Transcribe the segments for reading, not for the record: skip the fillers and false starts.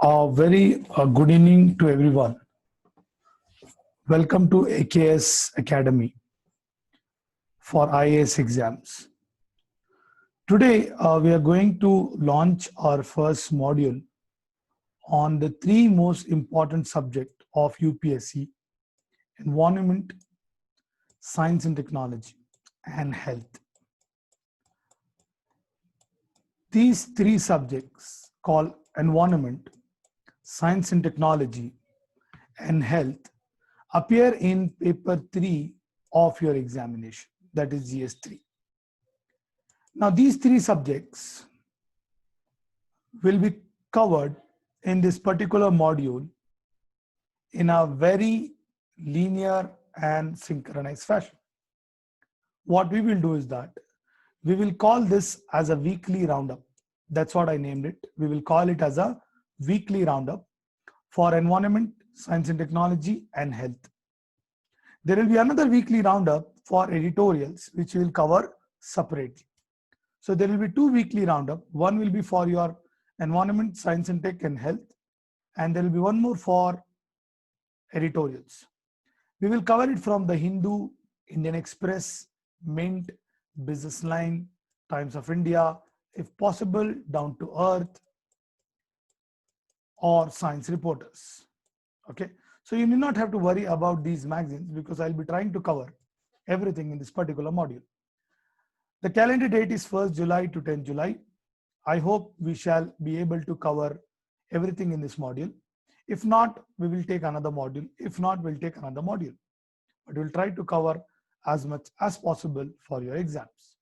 A very good evening to everyone. Welcome to AKS Academy for IAS exams. Today, we are going to launch our first module on the three most important subjects of UPSC: environment, science and technology, and health. These three subjects called environment, science and technology, and health appear in paper 3 of your examination, that is GS3. Now these three subjects will be covered in this particular module in a very linear and synchronized fashion. What we will do is that we will call this as a weekly roundup. That's what I named it. We will call it as a weekly roundup for environment, science and technology, and health. There will be another weekly roundup for editorials, which we will cover separately. So there will be two weekly roundup. One will be for your environment, science and tech, and health. And there will be one more for editorials. We will cover it from the Hindu, Indian Express, Mint, Business Line, Times of India, if possible, Down to Earth, or Science Reporters. Okay. So you need not have to worry about these magazines because I'll be trying to cover everything in this particular module. The calendar date is 1st July to 10th July. I hope we shall be able to cover everything in this module. If not, we will take another module. If not, we'll take another module. But we'll try to cover as much as possible for your exams.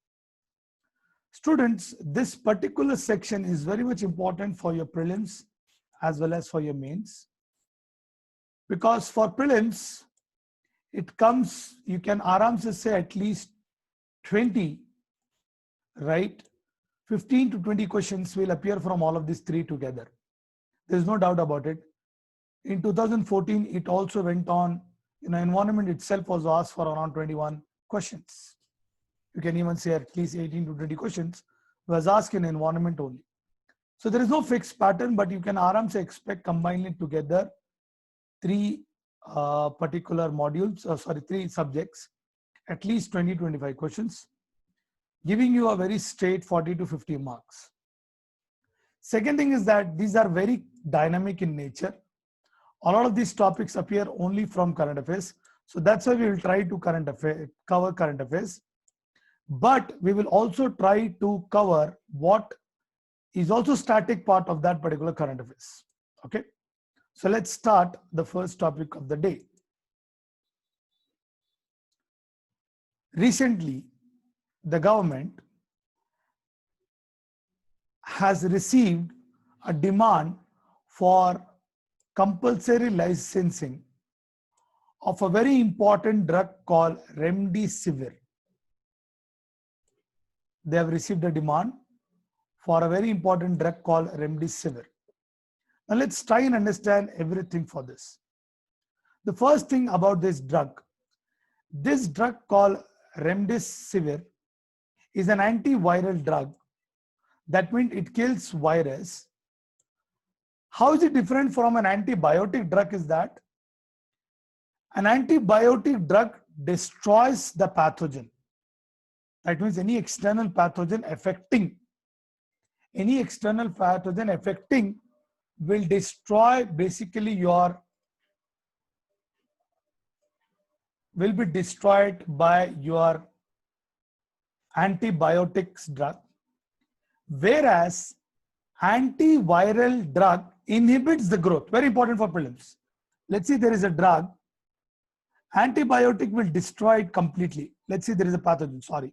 Students, this particular section is very much important for your prelims as well as for your mains. Because for prelims, it comes, you can aram se say at least 20, right? 15 to 20 questions will appear from all of these three together. There's no doubt about it. In 2014, it also went on, environment itself was asked for around 21 questions. You can even say at least 18 to 20 questions was asked in environment only. So there is no fixed pattern, but you can aram se expect combining it together three particular modules, three subjects, at least 20-25 questions, giving you a very straight 40 to 50 marks. Second thing is that these are very dynamic in nature. A lot of these topics appear only from current affairs. So that's why we will try to cover current affairs. But we will also try to cover what is also static part of that particular current affairs. Okay. So let's start the first topic of the day. Recently, the government has received a demand for compulsory licensing of a very important drug called Remdesivir. They have received a demand for a very important drug called Remdesivir. Now let's try and understand everything for this. The first thing about this drug called Remdesivir is an antiviral drug. That means it kills virus. How is it different from an antibiotic drug is that an antibiotic drug destroys the pathogen. That means any external pathogen affecting will destroy basically will be destroyed by your antibiotics drug, whereas antiviral drug inhibits the growth. Very important for prelims. Let's say there is a drug, antibiotic will destroy it completely. Let's say there is a pathogen, sorry.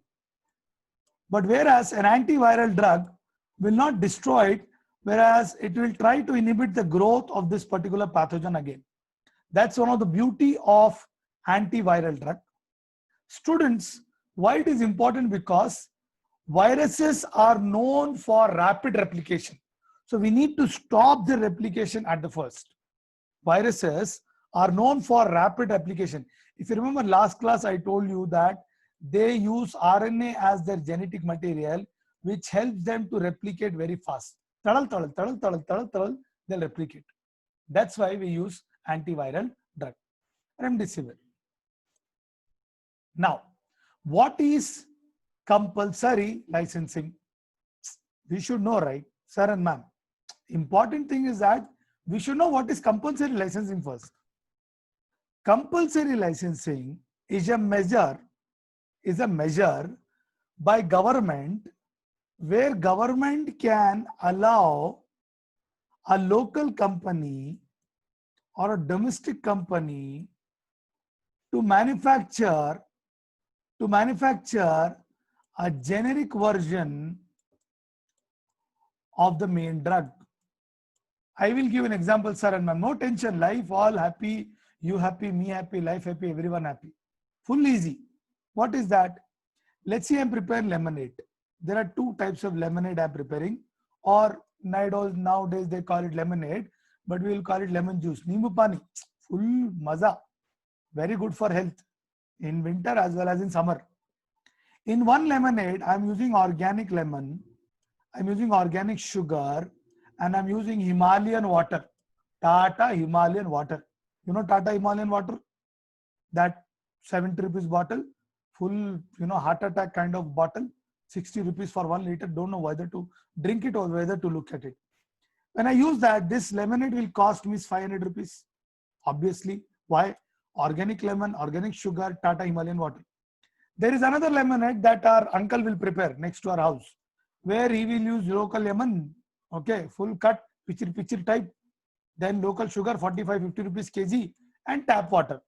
But whereas an antiviral drug will not destroy it, whereas it will try to inhibit the growth of this particular pathogen again. That's one of the beauty of antiviral drug. Students, why it is important? Because viruses are known for rapid replication. So we need to stop the replication at the first. Viruses are known for rapid replication. If you remember last class, I told you that they use RNA as their genetic material, which helps them to replicate very fast. they'll replicate. That's why we use antiviral drug, remdesivir. Now, what is compulsory licensing? We should know, right, sir and ma'am? Important thing is that we should know what is compulsory licensing first. Compulsory licensing is a measure by government where government can allow a local company or a domestic company to manufacture a generic version of the main drug. I will give an example, sir and ma'am. No tension, life all happy, you happy, me happy, life happy, everyone happy. Full easy. What is that? Let's say I'm preparing lemonade. There are two types of lemonade I'm preparing, or nowadays they call it lemonade, but we will call it lemon juice. Nimbu pani, full maza, very good for health in winter as well as in summer. In one lemonade, I'm using organic lemon, I'm using organic sugar, and I'm using Himalayan water. Tata Himalayan water. You know Tata Himalayan water? That 70 rupees bottle, full, heart attack kind of bottle, 60 rupees for 1 liter. Don't know whether to drink it or whether to look at it. When I use that, this lemonade will cost me 500 rupees. Obviously. Why? Organic lemon, organic sugar, Tata Himalayan water. There is another lemonade that our uncle will prepare next to our house, where he will use local lemon, okay, full cut, pitcher type, then local sugar, 45-50 rupees kg, and tap water.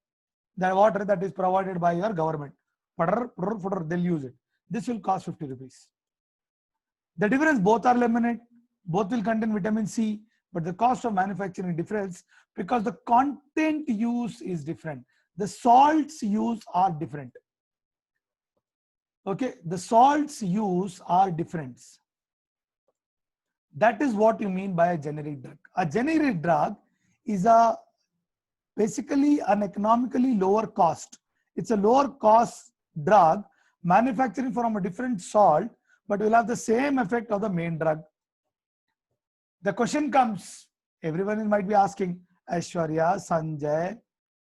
The water that is provided by your government. They'll use it. This will cost 50 rupees. The difference, both are lemonade, both will contain vitamin C, but the cost of manufacturing difference because the content use is different. The salts used are different. Okay, the salts used are different. That is what you mean by a generic drug. A generic drug is basically an economically lower cost. It's a lower cost drug manufacturing from a different salt, but will have the same effect of the main drug. The question comes, everyone might be asking, Aishwarya, Sanjay,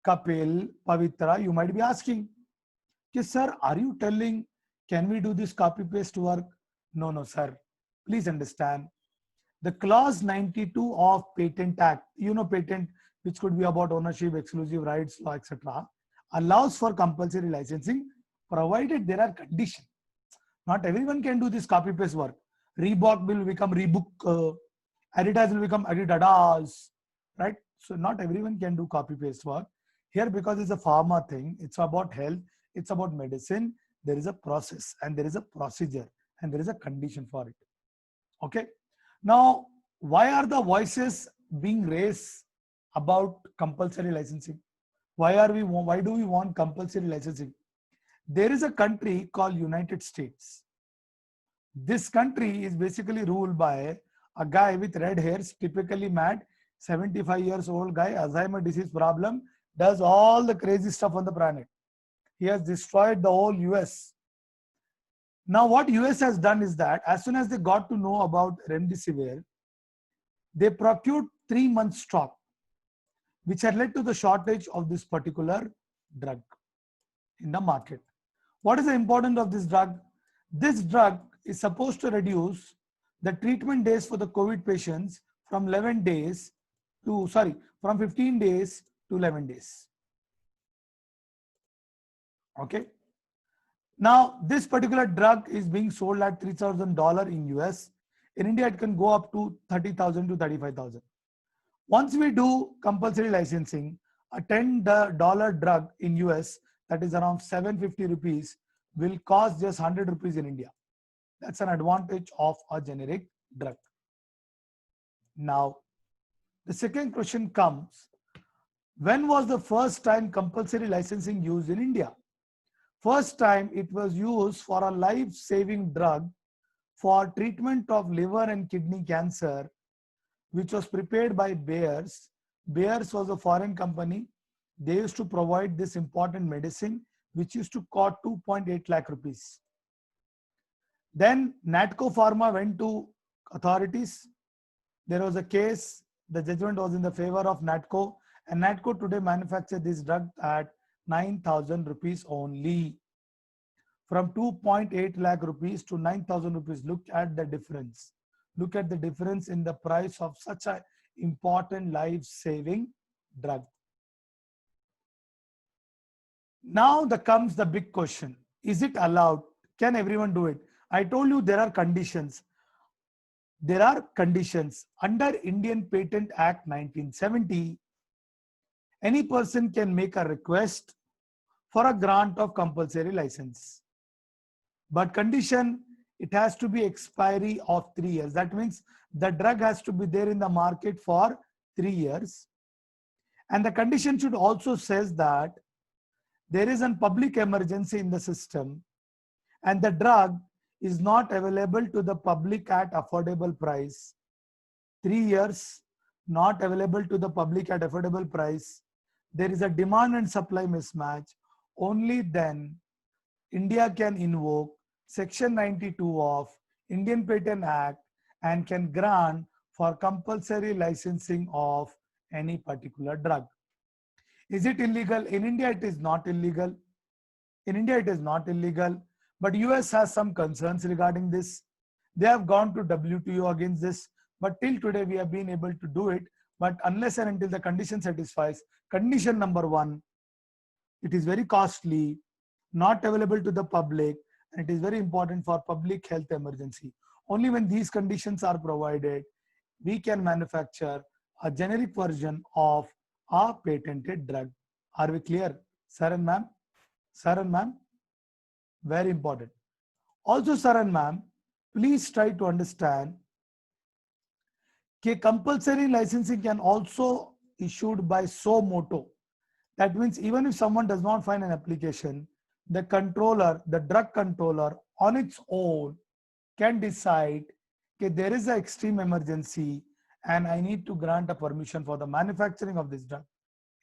Kapil, Pavitra, you might be asking, sir, are you telling, can we do this copy paste work? No, sir. Please understand. The clause 92 of Patent Act, patent, which could be about ownership, exclusive rights, law, etc., allows for compulsory licensing, provided there are conditions. Not everyone can do this copy paste work. Reebok will become Reebok, Adidas will become Adidas, right? So not everyone can do copy paste work. Here, because it's a pharma thing, it's about health, it's about medicine, there is a process and there is a procedure and there is a condition for it. Okay. Now, why are the voices being raised about compulsory licensing? Why do we want compulsory licensing? There is a country called United States. This country is basically ruled by a guy with red hairs, typically mad, 75 years old guy, Alzheimer's disease problem, does all the crazy stuff on the planet. He has destroyed the whole US. Now what US has done is that as soon as they got to know about remdesivir, they procured 3 months stock, which had led to the shortage of this particular drug in the market. What is the importance of this drug? This drug is supposed to reduce the treatment days for the COVID patients from 15 days to 11 days. Okay. Now, this particular drug is being sold at $3,000 in US. In India, it can go up to 30,000 to 35,000. Once we do compulsory licensing, a $10 drug in US, that is around 750 rupees, will cost just 100 rupees in India. That's an advantage of a generic drug. Now, the second question comes, when was the first time compulsory licensing used in India? First time it was used for a life-saving drug for treatment of liver and kidney cancer, which was prepared by Bayer's. Bayer's was a foreign company. They used to provide this important medicine, which used to cost 2.8 lakh rupees. Then Natco Pharma went to authorities. There was a case. The judgment was in the favor of NATCO, and NATCO today manufactures this drug at 9,000 rupees only. From 2.8 lakh rupees to 9,000 rupees. Look at the difference. Look at the difference in the price of such an important life-saving drug. Now comes the big question. Is it allowed? Can everyone do it? I told you there are conditions. There are conditions. Under Indian Patent Act 1970, any person can make a request for a grant of compulsory license. But condition, it has to be expiry of 3 years. That means the drug has to be there in the market for 3 years. And the condition should also says that there is a public emergency in the system and the drug is not available to the public at affordable price. 3 years, not available to the public at affordable price. There is a demand and supply mismatch. Only then India can invoke Section 92 of Indian Patent Act and can grant for compulsory licensing of any particular drug. Is it illegal? In India, it is not illegal. In India, it is not illegal. But US has some concerns regarding this. They have gone to WTO against this. But till today, we have been able to do it. But unless and until the condition satisfies, condition number 1, it is very costly, not available to the public, and it is very important for public health emergency. Only when these conditions are provided, we can manufacture a generic version of a patented drug. Are we clear, sir and ma'am? Sir and ma'am? Very important. Also, sir and ma'am, please try to understand that compulsory licensing can also issued by suo motu. That means even if someone does not find an application, the controller, the drug controller on its own can decide that there is an extreme emergency and I need to grant a permission for the manufacturing of this drug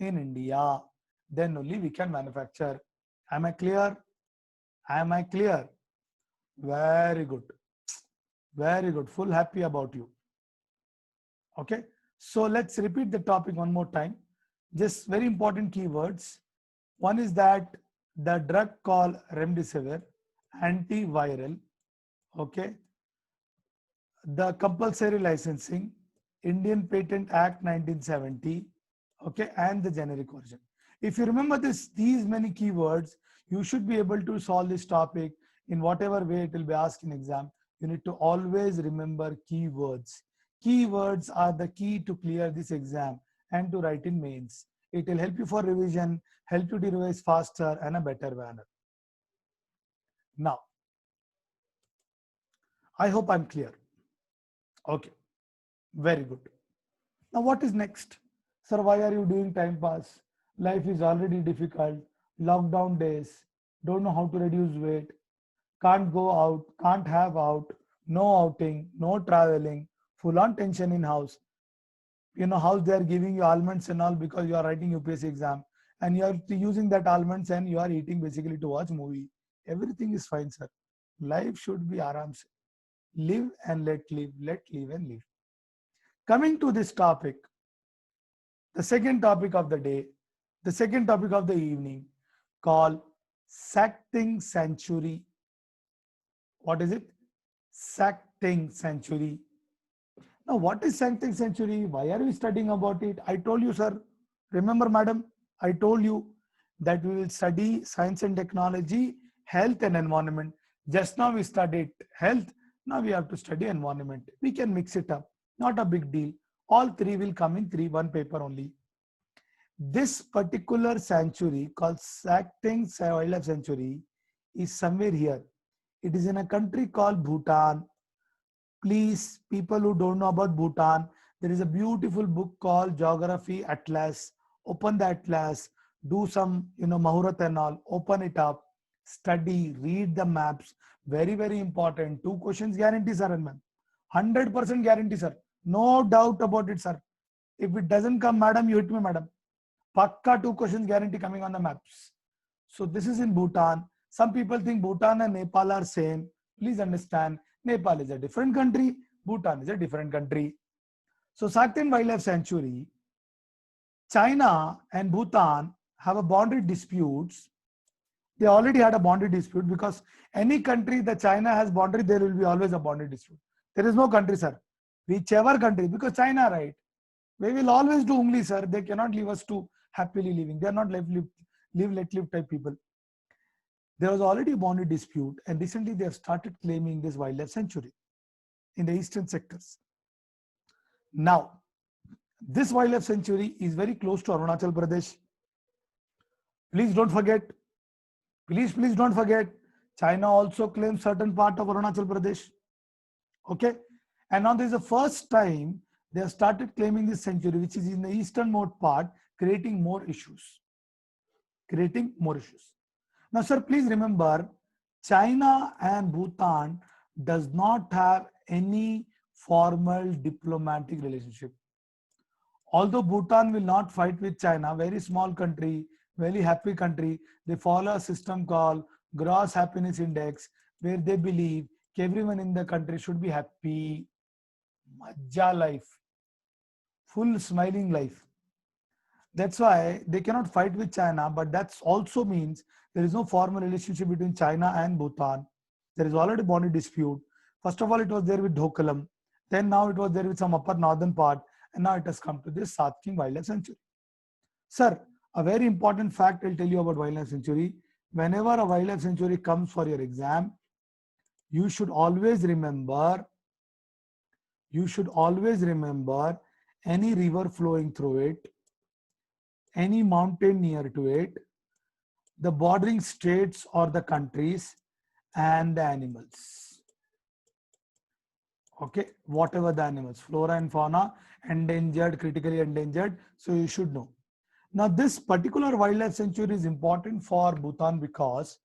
in India. Then only we can manufacture. Am I clear? Am I clear? Very good. Very good. Full happy about you. Okay. So let's repeat the topic one more time. Just very important keywords. One is that the drug called remdesivir, antiviral. Okay. The compulsory licensing, Indian Patent Act 1970. Okay. And the generic version. If you remember these many keywords, you should be able to solve this topic in whatever way it will be asked in exam. You need to always remember keywords. Keywords are the key to clear this exam and to write in mains. It will help you for revision, help you to revise faster and a better manner. Now, I hope I'm clear. Okay, very good. Now, what is next? Sir, why are you doing time pass? Life is already difficult. Lockdown days, don't know how to reduce weight, can't go out, can't have out, no outing, no traveling, full on tension in house. You know how they are giving you almonds and all because you are writing UPSC exam and you are using that almonds and you are eating basically to watch movie. Everything is fine, sir. Life should be aram se. Live and let live and live. Coming to this topic, the second topic of the day, the second topic of the evening, called Sacting Century. What is it? Sacting Century. Now, what is Sacting Century? Why are we studying about it? I told you, sir. Remember, madam, I told you that we will study science and technology, health and environment. Just now we studied health. Now we have to study environment. We can mix it up. Not a big deal. All three will come in one paper only. This particular sanctuary called Sacting Wildlife Sanctuary is somewhere here. It is in a country called Bhutan. Please, people who don't know about Bhutan, there is a beautiful book called Geography Atlas. Open the atlas, do some, Mahurat and all, open it up, study, read the maps. Very, very important. 2 questions guarantee, sir and ma'am. 100% guarantee, sir. No doubt about it, sir. If it doesn't come, madam, you hit me, madam. Pakka 2 questions guarantee coming on the maps. So this is in Bhutan. Some people think Bhutan and Nepal are same. Please understand, Nepal is a different country. Bhutan is a different country. So Sakten Wildlife Sanctuary, China and Bhutan have a boundary disputes. They already had a boundary dispute because any country that China has boundary, there will be always a boundary dispute. There is no country, sir. Whichever country, because China, right? We will always do only, sir. They cannot leave us to happily living. They are not live, let live type people. There was already a boundary dispute, and recently they have started claiming this wildlife sanctuary in the eastern sectors. Now, this wildlife sanctuary is very close to Arunachal Pradesh. Please don't forget, please don't forget, China also claims certain part of Arunachal Pradesh. Okay, and now this is the first time they have started claiming this sanctuary, which is in the easternmost part, creating more issues. Creating more issues. Now, sir, please remember, China and Bhutan does not have any formal diplomatic relationship. Although Bhutan will not fight with China, very small country, very happy country, they follow a system called Gross Happiness Index, where they believe everyone in the country should be happy, majja life, full smiling life. That's why they cannot fight with China, but that also means there is no formal relationship between China and Bhutan. There is already boundary dispute. First of all, it was there with Dhokalam. Then now it was there with some upper northern part. And now it has come to this Satking Wildlife Sanctuary. Sir, a very important fact I'll tell you about Wildlife Sanctuary. Whenever a Wildlife Sanctuary comes for your exam, you should always remember any river flowing through it, any mountain near to it, the bordering states or the countries, and the animals. Okay, whatever the animals, flora and fauna, endangered, critically endangered, so you should know. Now this particular wildlife sanctuary is important for Bhutan because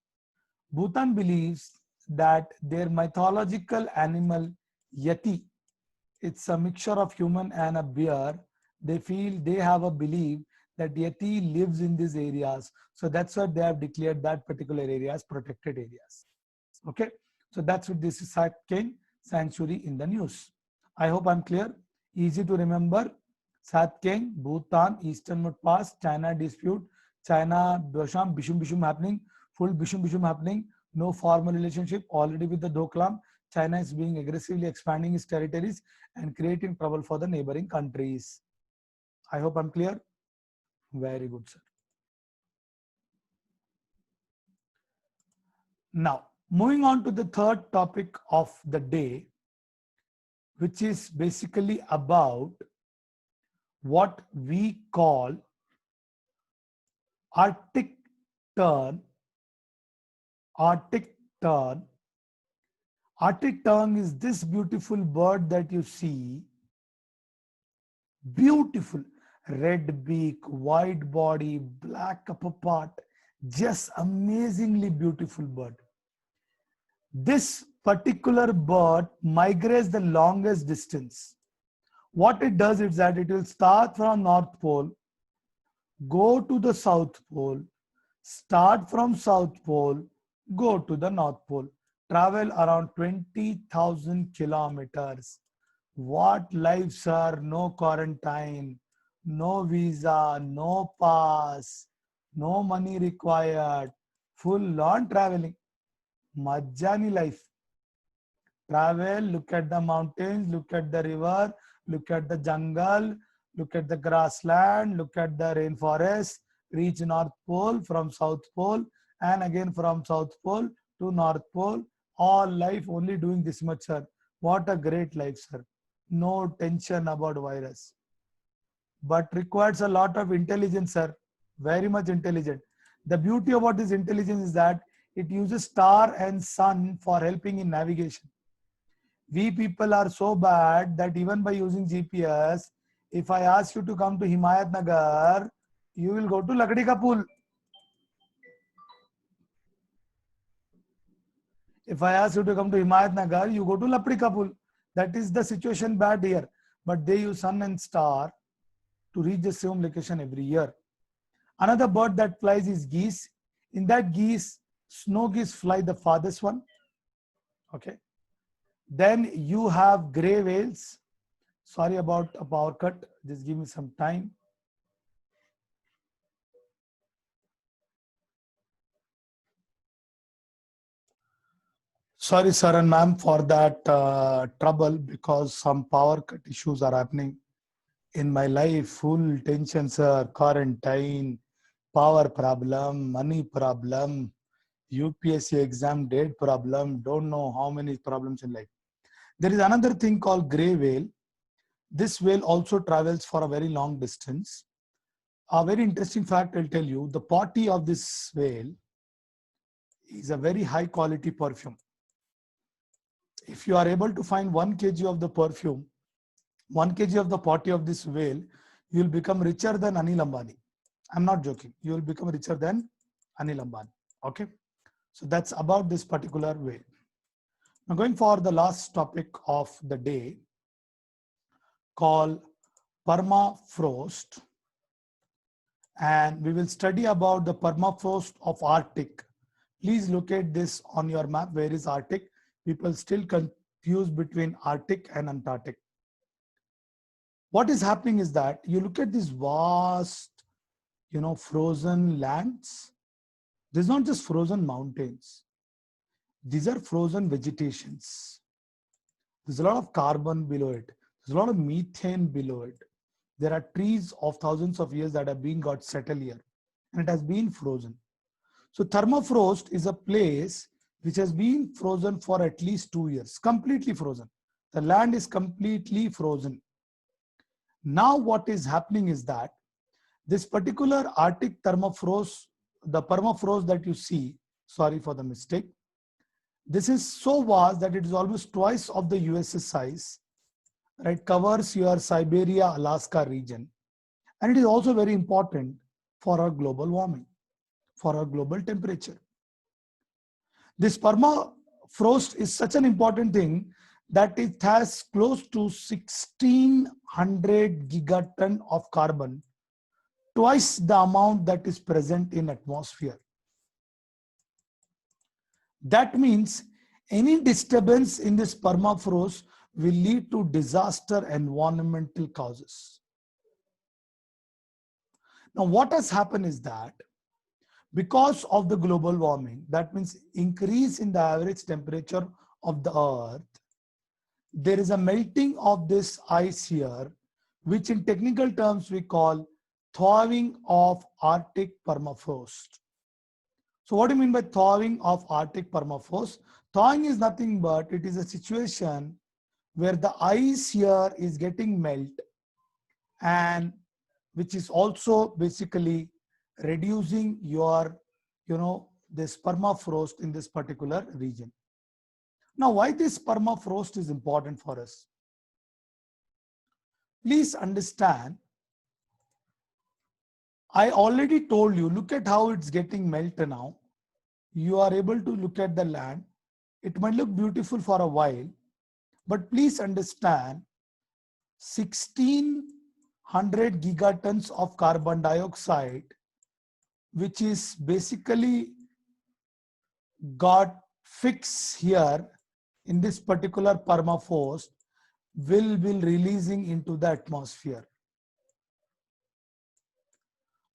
Bhutan believes that their mythological animal Yeti, it's a mixture of human and a bear. They have a belief that Yeti lives in these areas. So that's why they have declared that particular area as protected areas. Okay, so that's what this is Satking Sanctuary in the news. I hope I'm clear. Easy to remember. Satking, Bhutan, Eastern Pass, China dispute, China, Bisham Bishum happening, full Bishum happening, no formal relationship already with the Doklam. China is being aggressively expanding its territories and creating trouble for the neighboring countries. I hope I'm clear. Very good, sir. Now, moving on to the third topic of the day, which is basically about what we call Arctic tern. Arctic tern. Arctic tern is this beautiful bird that you see. Beautiful. Red beak, white body, black upper part. Just amazingly beautiful bird. This particular bird migrates the longest distance. What it does is that it will start from North Pole, go to the South Pole, start from South Pole, go to the North Pole, travel around 20,000 kilometers. What life, sir? No quarantine, no visa, no pass, no money required, full on traveling. Majjani life. Travel, look at the mountains, look at the river, look at the jungle, look at the grassland, look at the rainforest, reach North Pole from South Pole, and again from South Pole to North Pole. All life only doing this much, sir. What a great life, sir. No tension about virus. But requires a lot of intelligence, sir. Very much intelligent. The beauty about this intelligence is that it uses star and sun for helping in navigation. We people are so bad that even by using GPS, if I ask you to come to Himayat Nagar, you will go to Lakdi Ka Pool. If I ask you to come to Himayat Nagar, you go to Lapdi Ka Pool. That is the situation bad here. But they use sun and star to reach the same location every year. Another bird that flies is geese. In that geese, snow geese fly the farthest one. Okay. Then you have gray whales. Sorry about a power cut. Just give me some time. Sorry, sir and ma'am, for that trouble, because some power cut issues are happening in my life. Full tension, sir. Quarantine, power problem, money problem, UPSC exam date problem. Don't know how many problems in life. There is another thing called gray whale. This whale also travels for a very long distance. A very interesting fact I'll tell you, the potty of this whale is a very high quality perfume. If you are able to find 1 kg of the perfume, 1 kg of the potty of this whale, you will become richer than Anil Ambani. I'm not joking. You will become richer than Anil Ambani. Okay. So that's about this particular whale. Now going for the last topic of the day, called permafrost. And we will study about the permafrost of Arctic. Please look at this on your map. Where is Arctic? People still confuse between Arctic and Antarctic. What is happening is that you look at these vast, frozen lands. There's not just frozen mountains. These are frozen vegetations. There's a lot of carbon below it. There's a lot of methane below it. There are trees of thousands of years that have been got settled here, and it has been frozen. So permafrost is a place which has been frozen for at least 2 years, completely frozen. The land is completely frozen. Now what is happening is that this particular Arctic permafrost, the permafrost that you see, sorry for the mistake, this is so vast that it is almost twice of the US's size, right? Covers your Siberia, Alaska region. And it is also very important for our global warming, for our global temperature. This permafrost is such an important thing that it has close to 1600 gigaton of carbon, twice the amount that is present in atmosphere. That means any disturbance in this permafrost will lead to disaster environmental causes. Now, what has happened is that because of the global warming, that means increase in the average temperature of the earth, there is a melting of this ice here, which in technical terms we call thawing of Arctic permafrost. So what do you mean by thawing of Arctic permafrost? Thawing is nothing but it is a situation where the ice here is getting melt, and which is also basically reducing your, this permafrost in this particular region. Now, why this permafrost is important for us? Please understand, I already told you, look at how it's getting melted now. You are able to look at the land. It might look beautiful for a while, but please understand, 1600 gigatons of carbon dioxide, which is basically got fixed here in this particular permafrost, will be releasing into the atmosphere.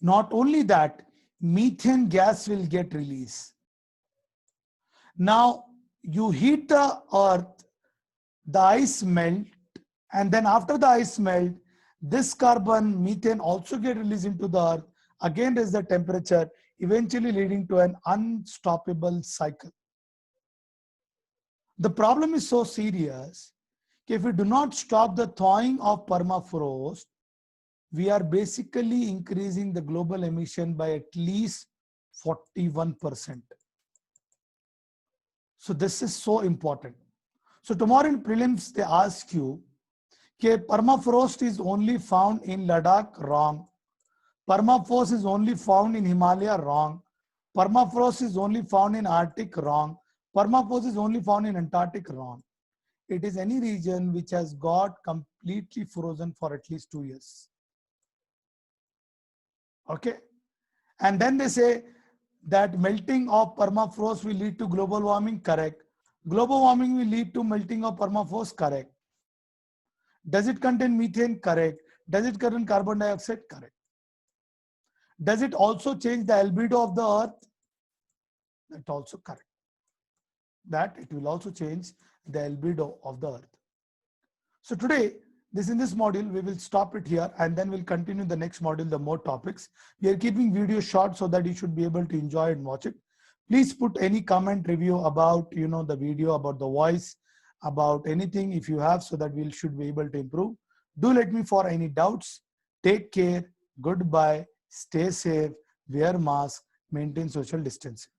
Not only that, methane gas will get released. Now, you heat the earth, the ice melt, and then after the ice melt, this carbon, methane also get released into the earth, again raise the temperature, eventually leading to an unstoppable cycle. The problem is so serious, if we do not stop the thawing of permafrost, we are basically increasing the global emission by at least 41%. So this is so important. So tomorrow in prelims, they ask you, okay, permafrost is only found in Ladakh, wrong. Permafrost is only found in Himalaya, wrong. Permafrost is only found in Arctic, wrong. Permafrost is only found in Antarctic, wrong. It is any region which has got completely frozen for at least 2 years. Okay. And then they say that melting of permafrost will lead to global warming, correct. Global warming will lead to melting of permafrost, correct. Does it contain methane? Correct. Does it contain carbon dioxide? Correct. Does it also change the albedo of the earth? That also correct. That it will also change the albedo of the earth. So today, in this module, we will stop it here and then we'll continue the next module, the more topics. We are keeping video short so that you should be able to enjoy and watch it. Please put any comment review about, the video, about the voice, about anything if you have, so that we should be able to improve. Do let me for any doubts. Take care. Goodbye. Stay safe. Wear mask. Maintain social distancing.